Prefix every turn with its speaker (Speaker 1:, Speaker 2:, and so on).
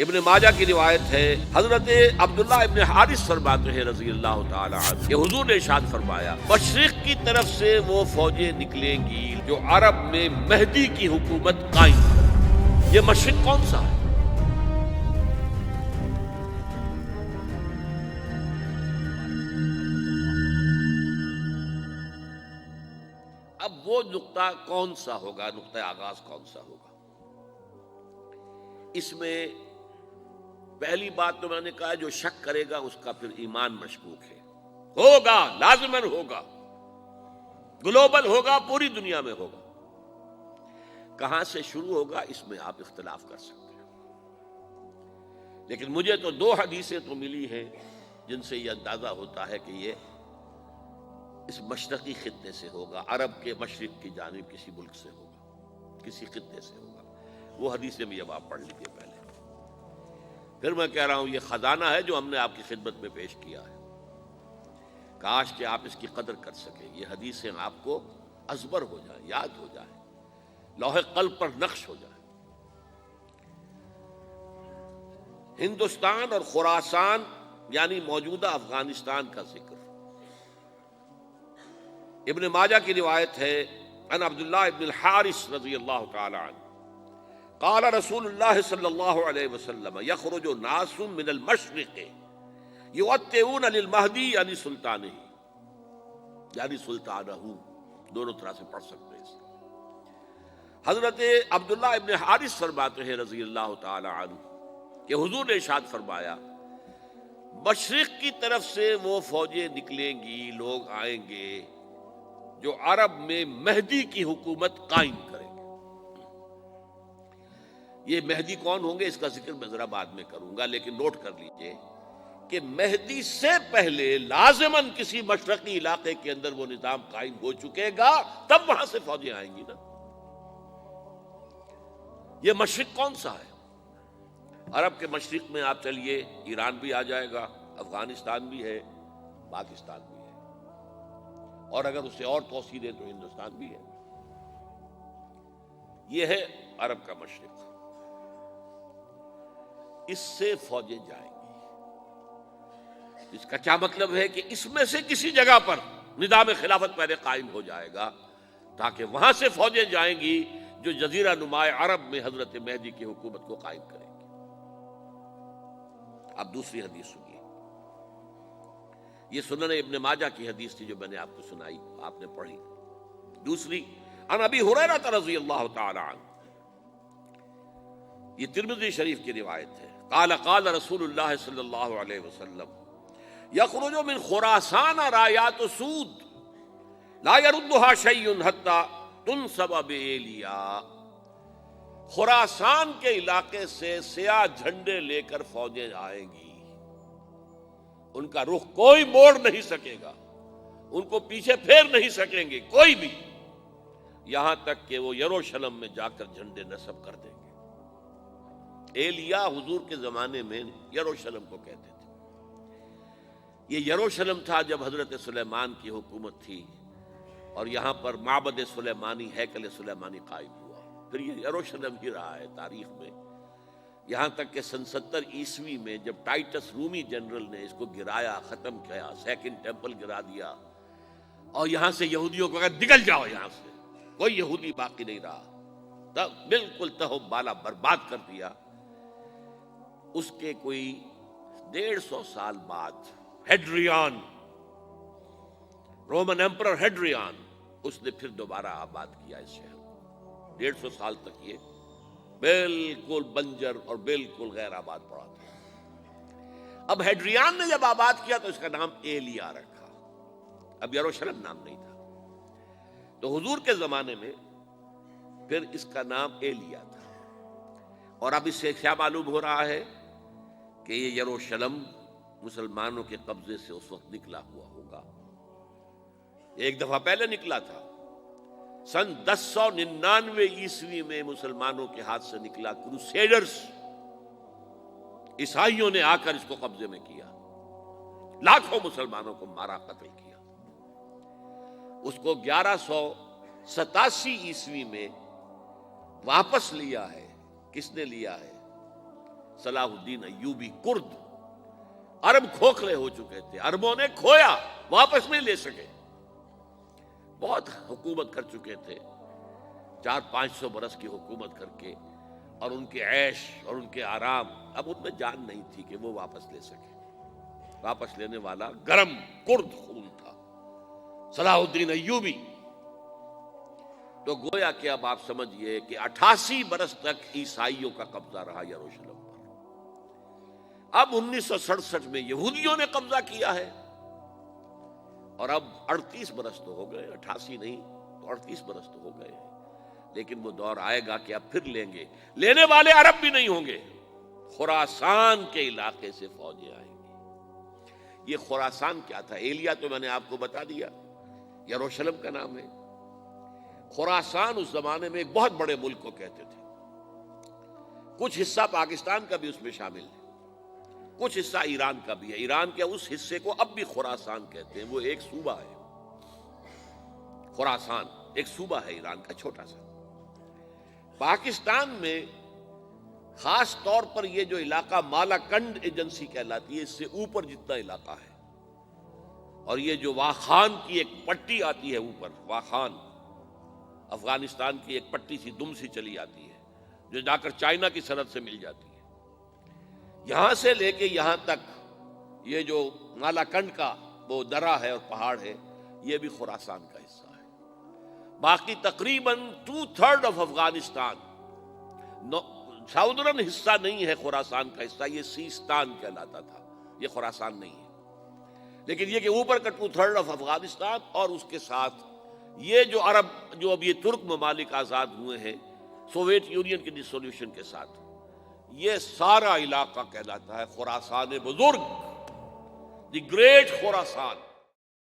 Speaker 1: ابن ماجہ کی روایت ہے، حضرت عبداللہ ابن حارث فرماتے ہیں رضی اللہ تعالی عنہ کہ حضور نے ارشاد فرمایا، مشرق کی طرف سے وہ فوجیں نکلیں گی جو عرب میں مہدی کی حکومت قائم کریں۔ یہ مشرق کون سا ہے؟ اب وہ نقطہ کون سا ہوگا، نقطہ آغاز کون سا ہوگا؟ اس میں پہلی بات تو میں نے کہا جو شک کرے گا اس کا پھر ایمان مشکوک ہے۔ ہوگا، لازماً ہوگا، گلوبل ہوگا، پوری دنیا میں ہوگا۔ کہاں سے شروع ہوگا اس میں آپ اختلاف کر سکتے ہیں، لیکن مجھے تو دو حدیثیں تو ملی ہیں جن سے یہ اندازہ ہوتا ہے کہ یہ اس مشرقی خطے سے ہوگا، عرب کے مشرق کی جانب کسی ملک سے ہوگا، کسی خطے سے ہوگا۔ وہ حدیثیں بھی اب آپ پڑھ لیجیے پہلے، پھر میں کہہ رہا ہوں یہ خزانہ ہے جو ہم نے آپ کی خدمت میں پیش کیا ہے، کاش کہ آپ اس کی قدر کر سکیں، یہ حدیثیں آپ کو ازبر ہو جائیں، یاد ہو جائیں، لوح قلب پر نقش ہو جائیں۔ ہندوستان اور خراسان یعنی موجودہ افغانستان کا ذکر۔ ابن ماجہ کی روایت ہے عن عبداللہ ابن الحارث رضی اللہ تعالی عنہ قال رسول اللہ صلی اللہ علیہ وسلم یخرج ناس من المشرق یؤتئون للمہدی یعنی سلطانہ، یعنی سلطانہ، دونوں طرح سے پڑھ سکتے ہیں۔ حضرت عبداللہ ابن حارث فرماتے ہیں رضی اللہ تعالی عنہ کہ حضور نے ارشاد فرمایا، مشرق کی طرف سے وہ فوجیں نکلیں گی، لوگ آئیں گے جو عرب میں مہدی کی حکومت قائم کریں گے۔ یہ مہدی کون ہوں گے اس کا ذکر میں ذرا بعد میں کروں گا، لیکن نوٹ کر لیجئے کہ مہدی سے پہلے لازماً کسی مشرقی علاقے کے اندر وہ نظام قائم ہو چکے گا، تب وہاں سے فوجیں آئیں گی نا۔ یہ مشرق کون سا ہے؟ عرب کے مشرق میں آپ چلیے ایران بھی آ جائے گا، افغانستان بھی ہے، پاکستان بھی ہے، اور اگر اسے اور توسیع دیں تو ہندوستان بھی ہے۔ یہ ہے عرب کا مشرق، اس سے فوجیں جائیں گی۔ اس کا کیا مطلب ہے کہ اس میں سے کسی جگہ پر نظام خلافت پہلے قائم ہو جائے گا تاکہ وہاں سے فوجیں جائیں گی جو جزیرہ نما عرب میں حضرت مہدی کی حکومت کو قائم کریں گی۔ اب دوسری حدیث سنیے، یہ سنن ابن ماجہ کی حدیث تھی جو میں نے آپ کو سنائی، آپ نے پڑھی۔ دوسری عن ابی ہریرہ رضی اللہ تعالی عنہ، یہ ترمذی شریف کی روایت ہے، قال قال رسول اللہ صلی اللہ علیہ وسلم یخرج من خراسان رایات سود لا يردها شیء حتی تنصب بایلیا۔ خراسان کے علاقے سے سیاہ جھنڈے لے کر فوجیں آئیں گی، ان کا رخ کوئی موڑ نہیں سکے گا، ان کو پیچھے پھیر نہیں سکیں گے کوئی بھی، یہاں تک کہ وہ یروشلم میں جا کر جھنڈے نصب کر دیں گے۔ ایلیا حضور کے زمانے میں یروشلم کو کہتے تھے۔ یہ یروشلم تھا جب حضرت سلیمان کی حکومت تھی اور یہاں پر معبد سلیمانی، ہیکل سلیمانی قائم ہوا، پھر یہ یروشلم ہی رہا ہے تاریخ میں، یہاں تک کہ سن 70 عیسوی میں جب ٹائٹس رومی جنرل نے اس کو گرایا، ختم کیا، سیکنڈ ٹیمپل گرا دیا، اور یہاں سے یہودیوں کو کہا نکل جاؤ یہاں سے، کوئی یہودی باقی نہیں رہا، تب بالکل تہو بالا برباد کر دیا۔ اس کے کوئی 150 سال بعد ہیڈریان، رومن ایمپرر ہیڈریان، اس نے پھر دوبارہ آباد کیا اس شہر کو۔ 150 سال تک یہ بالکل بنجر اور بالکل غیر آباد پڑا تھا۔ اب ہیڈریان نے جب آباد کیا تو اس کا نام ایلیا رکھا، اب یروشلم نام نہیں تھا، تو حضور کے زمانے میں پھر اس کا نام ایلیا تھا۔ اور اب اس سے کیا معلوم ہو رہا ہے کہ یہ یروشلم مسلمانوں کے قبضے سے اس وقت نکلا ہوا ہوگا، ایک دفعہ پہلے نکلا تھا، سن 1099 عیسوی میں مسلمانوں کے ہاتھ سے نکلا، کروسیڈرز، عیسائیوں نے آ کر اس کو قبضے میں کیا، لاکھوں مسلمانوں کو مارا، قتل کیا۔ اس کو 1187 عیسوی میں واپس لیا ہے۔ کس نے لیا ہے؟ صلاح الدین ایوبی کرد، عرب کھوکھلے ہو چکے تھے، عربوں نے کھویا، واپس نہیں لے سکے، بہت حکومت کر چکے تھے، 400-500 برس کی حکومت کر کے، اور ان کے عیش اور ان کے آرام، اب ان میں جان نہیں تھی کہ وہ واپس لے سکے۔ واپس لینے والا گرم کرد خون تھا، صلاح الدین ایوبی۔ تو گویا کہ اب آپ سمجھئے کہ 88 برس تک عیسائیوں کا قبضہ رہا یروشلم پر۔ اب 1967 میں یہودیوں نے قبضہ کیا ہے، اور اب 38 برس تو ہو گئے، 88 نہیں تو 38 برس تو ہو گئے، لیکن وہ دور آئے گا کہ اب پھر لیں گے، لینے والے عرب بھی نہیں ہوں گے، خراسان کے علاقے سے فوجیں آئیں گی۔ یہ خراسان کیا تھا؟ ایلیا تو میں نے آپ کو بتا دیا، یروشلم کا نام ہے۔ خراسان اس زمانے میں ایک بہت بڑے ملک کو کہتے تھے، کچھ حصہ پاکستان کا بھی اس میں شامل ہے، کچھ حصہ ایران کا بھی ہے، ایران کے اس حصے کو اب بھی خراسان کہتے ہیں، وہ ایک صوبہ ہے، خراسان ایک صوبہ ہے ایران کا چھوٹا سا۔ پاکستان میں خاص طور پر یہ جو علاقہ مالاکنڈ ایجنسی کہلاتی ہے، اس سے اوپر جتنا علاقہ ہے، اور یہ جو واخان کی ایک پٹی آتی ہے اوپر، واخان افغانستان کی ایک پٹی سی دم سی چلی آتی ہے جو جا کر چائنا کی سرحد سے مل جاتی ہے، یہاں سے لے کے یہاں تک یہ جو مالاکنڈ کا وہ درہ ہے اور پہاڑ ہے، یہ بھی خراسان کا حصہ ہے۔ باقی تقریباً 2/3 آف افغانستان، ساؤدرن حصہ نہیں ہے خراسان کا حصہ، یہ سیستان کہلاتا تھا، یہ خراسان نہیں ہے، لیکن یہ کہ اوپر کا 2/3 آف افغانستان، اور اس کے ساتھ یہ جو عرب، جو اب یہ ترک ممالک آزاد ہوئے ہیں سوویت یونین کی ڈسولوشن کے ساتھ، یہ سارا علاقہ کہلاتا ہے خراسان بزرگ، دی گریٹ خراسان۔